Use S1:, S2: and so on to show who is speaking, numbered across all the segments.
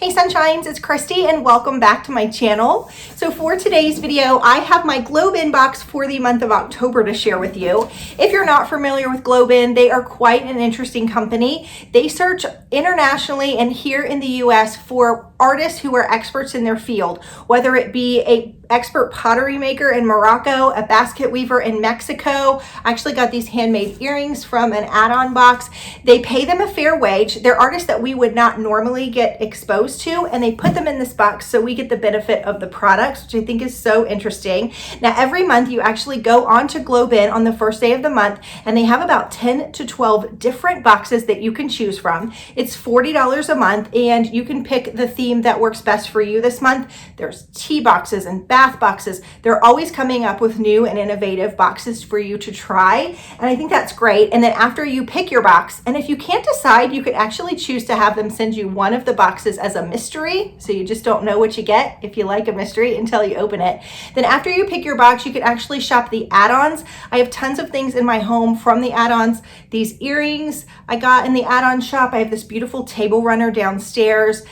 S1: Hey Sunshines, it's Kristy and welcome back to my channel. So for today's video, I have my globein box for the month of October to share with you. If you're not familiar with globein, they are quite an interesting company. They search internationally and here in the US for artists who are experts in their field, whether it be a expert pottery maker in Morocco, a basket weaver in Mexico. I actually got these handmade earrings from an add-on box. They pay them a fair wage. They're artists that we would not normally get exposed to, and they put them in this box so we get the benefit of the products, which I think is so interesting. Now, every month you actually go on to globein on the first day of the month, and they have about 10 to 12 different boxes that you can choose from. It's $40 a month, and you can pick the theme that works best for you this month. There's tea boxes and bath boxes. They're always coming up with new and innovative boxes for you to try, and I think that's great. And then after you pick your box, and if you can't decide, you could actually choose to have them send you one of the boxes as a mystery, so you just don't know what you get if you like a mystery until you open it. Then after you pick your box, you could actually shop the add-ons. I have tons of things in my home from the add-ons. These earrings I got in the add-on shop. I have this beautiful table runner downstairs,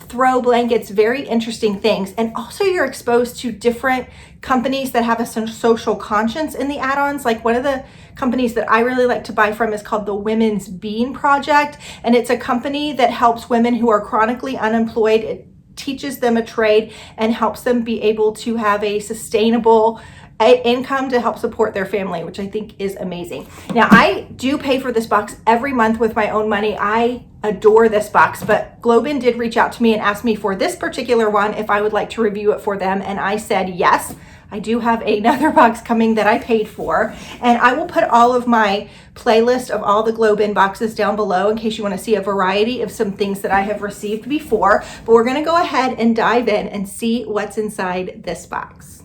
S1: throw blankets, very interesting things. And also you're exposed to different companies that have a social conscience in the add-ons. Like one of the companies that I really like to buy from is called the Women's Bean Project. And it's a company that helps women who are chronically unemployed. It teaches them a trade and helps them be able to have a sustainable income to help support their family, which I think is amazing. Now, I do pay for this box every month with my own money. I adore this box, but globein did reach out to me and ask me for this particular one if I would like to review it for them, and I said yes. I do have another box coming that I paid for, and I will put all of my playlist of all the globein boxes down below in case you want to see a variety of some things that I have received before. But we're going to go ahead and dive in and see what's inside this box.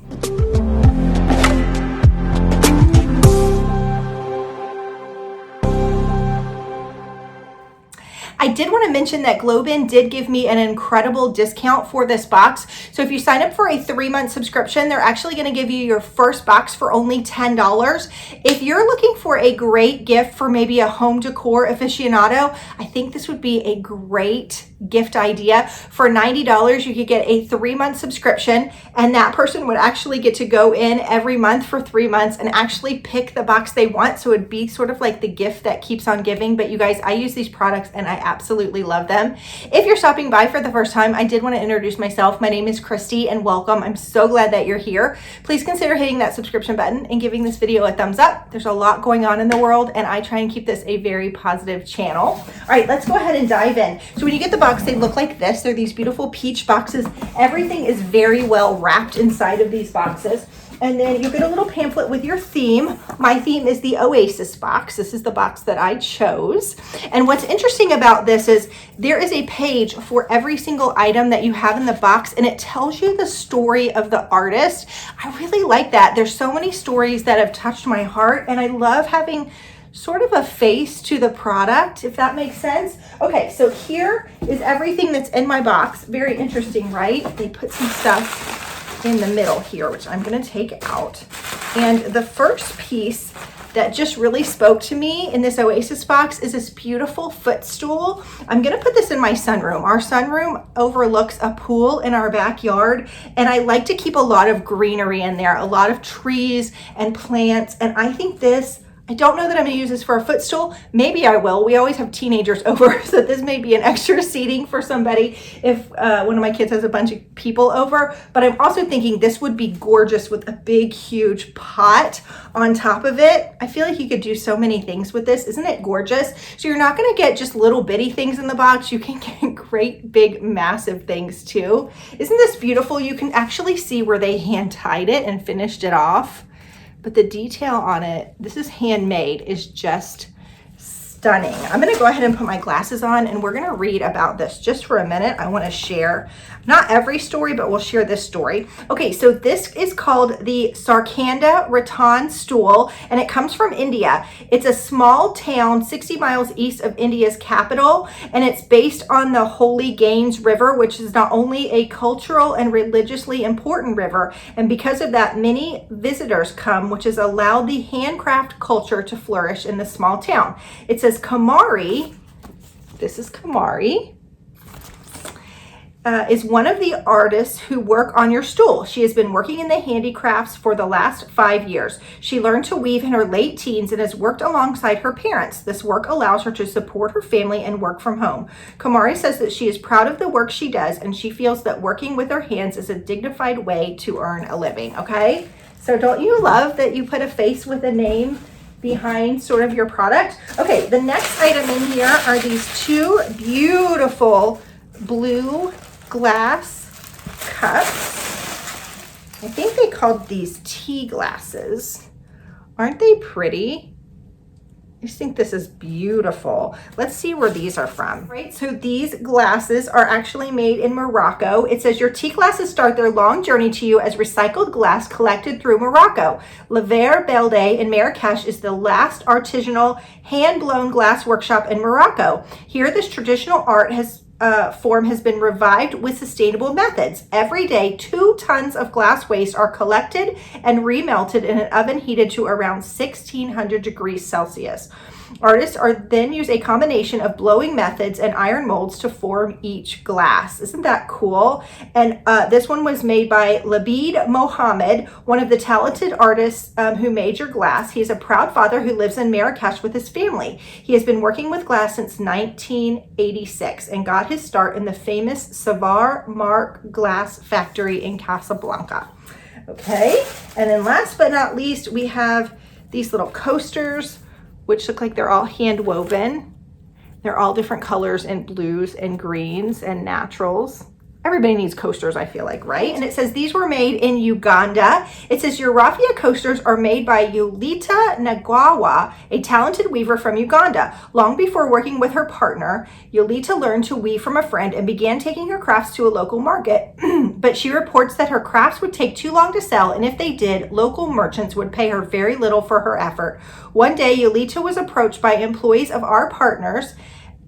S1: I did want to mention that globein did give me an incredible discount for this box. So if you sign up for a 3-month subscription, they're actually going to give you your first box for only $10. If you're looking for a great gift for maybe a home decor aficionado, I think this would be a great gift idea. For $90, you could get a 3-month subscription, and that person would actually get to go in every month for 3 months and actually pick the box they want. So it'd be sort of like the gift that keeps on giving. But you guys, I use these products and I absolutely love them. If you're stopping by for the first time, I did want to introduce myself. My name is Kristy and welcome. I'm so glad that you're here. Please consider hitting that subscription button and giving this video a thumbs up. There's a lot going on in the world and I try and keep this a very positive channel. All right, let's go ahead and dive in. So when you get the box, they look like this. They're these beautiful peach boxes. Everything is very well wrapped inside of these boxes. And then you get a little pamphlet with your theme. My theme is the Oasis box. This is the box that I chose. And what's interesting about this is there is a page for every single item that you have in the box, and it tells you the story of the artist. I really like that. There's so many stories that have touched my heart, and I love having sort of a face to the product, if that makes sense. Okay, so here is everything that's in my box. Very interesting, right? They put some stuff in the middle here, which I'm going to take out. And the first piece that just really spoke to me in this Oasis box is this beautiful footstool. I'm going to put this in my sunroom. Our sunroom overlooks a pool in our backyard, and I like to keep a lot of greenery in there, a lot of trees and plants, and I think this, I don't know that I'm going to use this for a footstool. Maybe I will. We always have teenagers over, so this may be an extra seating for somebody if one of my kids has a bunch of people over. But I'm also thinking this would be gorgeous with a big, huge pot on top of it. I feel like you could do so many things with this. Isn't it gorgeous? So you're not going to get just little bitty things in the box. You can get great, big, massive things too. Isn't this beautiful? You can actually see where they hand tied it and finished it off. But the detail on it, this is handmade, is just stunning. I'm going to go ahead and put my glasses on and we're going to read about this just for a minute. I want to share not every story, but we'll share this story. Okay, so this is called the Sarcanda Raton Stool, and it comes from India. It's a small town 60 miles east of India's capital, and it's based on the Holy Ganges River, which is not only a cultural and religiously important river, and because of that, many visitors come, which has allowed the handcraft culture to flourish in the small town. It says Kamari, this is Kamari, is one of the artists who work on your stool. She has been working in the handicrafts for the last 5 years. She learned to weave in her late teens and has worked alongside her parents. This work allows her to support her family and work from home. Kamari says that she is proud of the work she does, and she feels that working with her hands is a dignified way to earn a living. Okay, so don't you love that you put a face with a name behind sort of your product? Okay, the next item in here are these two beautiful blue glass cups. I think they called these tea glasses. Aren't they pretty? I just think this is beautiful. Let's see where these are from. Right, so these glasses are actually made in Morocco. It says your tea glasses start their long journey to you as recycled glass collected through Morocco. Le Verre Belde in Marrakesh is the last artisanal hand-blown glass workshop in Morocco. Here, this traditional art form has been revived with sustainable methods. Every day, 2 tons of glass waste are collected and remelted in an oven heated to around 1600 degrees Celsius. Artists then use a combination of blowing methods and iron molds to form each glass. Isn't that cool? And this one was made by Labid Mohammed, one of the talented artists who made your glass. He's a proud father who lives in Marrakesh with his family. He has been working with glass since 1986 and got his start in the famous Savar Mark glass factory in Casablanca. Okay, and then last but not least, we have these little coasters, which look like they're all hand woven. They're all different colors and blues and greens and naturals. Everybody needs coasters, I feel like, right? And it says these were made in Uganda. It says your Raffia coasters are made by Yulita Nagawa, a talented weaver from Uganda. Long before working with her partner, Yulita learned to weave from a friend and began taking her crafts to a local market. But she reports that her crafts would take too long to sell, and if they did, local merchants would pay her very little for her effort. One day, Yulita was approached by employees of our partners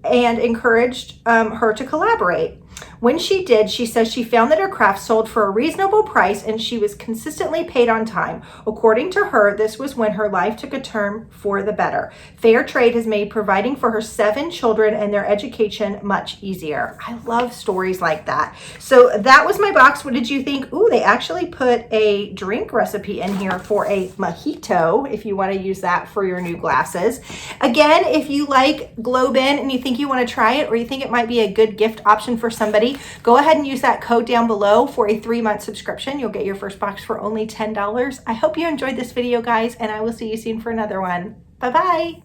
S1: and encouraged her to collaborate. When she did, she says she found that her craft sold for a reasonable price and she was consistently paid on time. According to her, this was when her life took a turn for the better. Fair trade has made providing for her 7 children and their education much easier. I love stories like that. So that was my box. What did you think? Ooh, they actually put a drink recipe in here for a mojito, if you want to use that for your new glasses. Again, if you like globein and you think you want to try it, or you think it might be a good gift option for somebody, go ahead and use that code down below for a 3-month subscription. You'll get your first box for only $10. I hope you enjoyed this video, guys, and I will see you soon for another one. Bye-bye.